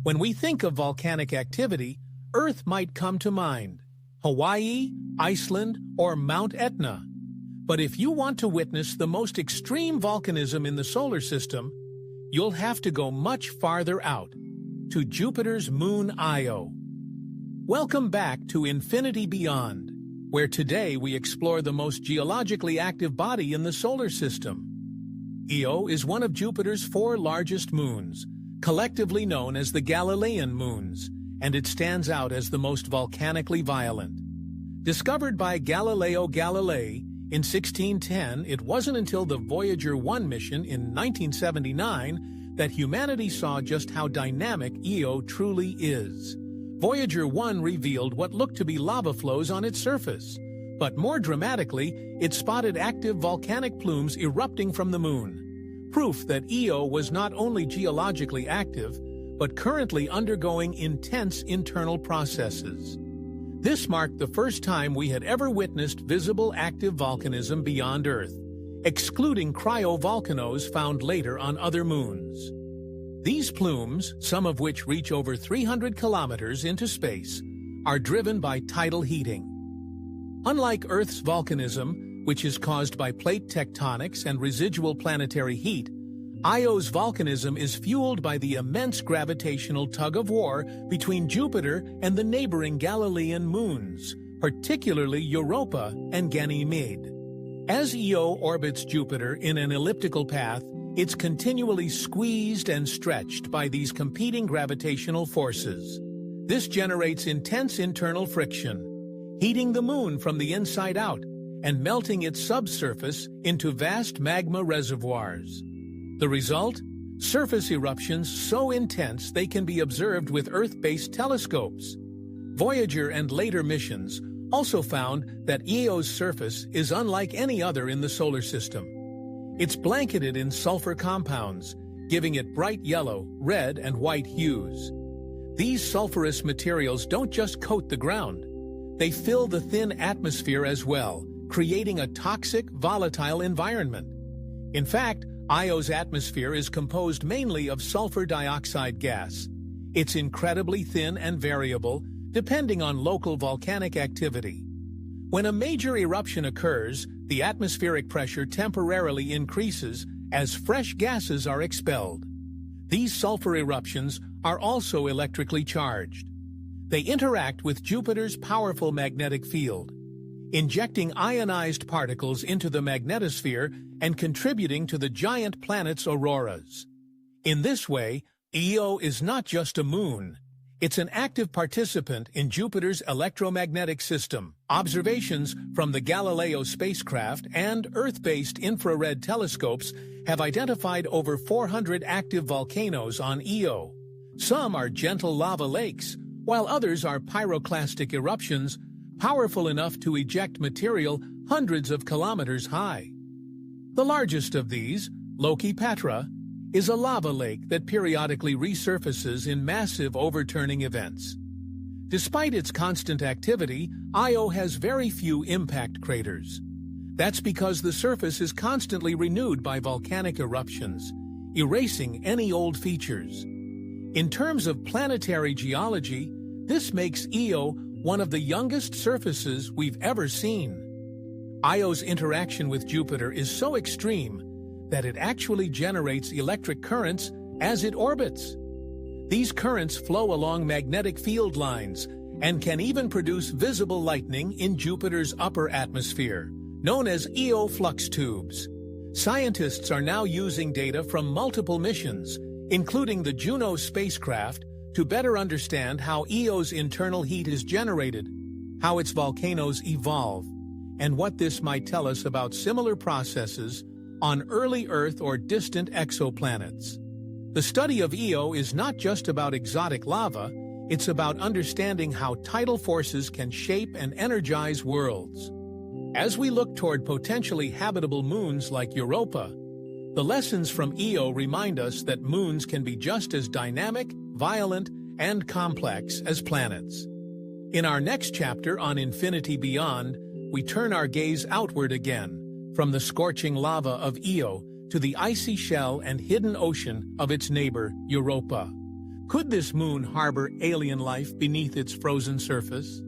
When we think of volcanic activity, Earth might come to mind. Hawaii, Iceland, or Mount Etna. But if you want to witness the most extreme volcanism in the solar system, you'll have to go much farther out, to Jupiter's moon Io. Welcome back to Infinity Beyond, where today we explore the most geologically active body in the solar system. Io is one of Jupiter's 4 largest moons, collectively known as the Galilean moons, and it stands out as the most volcanically violent. Discovered by Galileo Galilei in 1610, it wasn't until the Voyager 1 mission in 1979 that humanity saw just how dynamic Io truly is. Voyager 1 revealed what looked to be lava flows on its surface, but more dramatically, it spotted active volcanic plumes erupting from the moon. Proof that Io was not only geologically active, but currently undergoing intense internal processes. This marked the first time we had ever witnessed visible active volcanism beyond Earth, excluding cryovolcanoes found later on other moons. These plumes, some of which reach over 300 kilometers into space, are driven by tidal heating. Unlike Earth's volcanism, which is caused by plate tectonics and residual planetary heat, Io's volcanism is fueled by the immense gravitational tug-of-war between Jupiter and the neighboring Galilean moons, particularly Europa and Ganymede. As Io orbits Jupiter in an elliptical path, it's continually squeezed and stretched by these competing gravitational forces. This generates intense internal friction, heating the moon from the inside out and melting its subsurface into vast magma reservoirs. The result? Surface eruptions so intense they can be observed with Earth-based telescopes. Voyager and later missions also found that Io's surface is unlike any other in the solar system. It's blanketed in sulfur compounds, giving it bright yellow, red, and white hues. These sulfurous materials don't just coat the ground. They fill the thin atmosphere as well, creating a toxic, volatile environment. In fact, Io's atmosphere is composed mainly of sulfur dioxide gas. It's incredibly thin and variable, depending on local volcanic activity. When a major eruption occurs, the atmospheric pressure temporarily increases as fresh gases are expelled. These sulfur eruptions are also electrically charged. They interact with Jupiter's powerful magnetic field, injecting ionized particles into the magnetosphere and contributing to the giant planet's auroras. In this way, Io is not just a moon. It's an active participant in Jupiter's electromagnetic system. Observations from the Galileo spacecraft and Earth-based infrared telescopes have identified over 400 active volcanoes on Io. Some are gentle lava lakes, while others are pyroclastic eruptions, powerful enough to eject material hundreds of kilometers high. The largest of these, Patra, is a lava lake that periodically resurfaces in massive overturning events. Despite its constant activity, Io has very few impact craters. That's because the surface is constantly renewed by volcanic eruptions, erasing any old features. In terms of planetary geology, this makes Io one of the youngest surfaces we've ever seen. Io's interaction with Jupiter is so extreme that it actually generates electric currents as it orbits. These currents flow along magnetic field lines and can even produce visible lightning in Jupiter's upper atmosphere, known as Io flux tubes. Scientists are now using data from multiple missions, including the Juno spacecraft, to better understand how Io's internal heat is generated, how its volcanoes evolve, and what this might tell us about similar processes on early Earth or distant exoplanets. The study of Io is not just about exotic lava, it's about understanding how tidal forces can shape and energize worlds. As we look toward potentially habitable moons like Europa, the lessons from Io remind us that moons can be just as dynamic, violent, and complex as planets. In our next chapter on Infinity Beyond, we turn our gaze outward again, from the scorching lava of Io to the icy shell and hidden ocean of its neighbor, Europa. Could this moon harbor alien life beneath its frozen surface?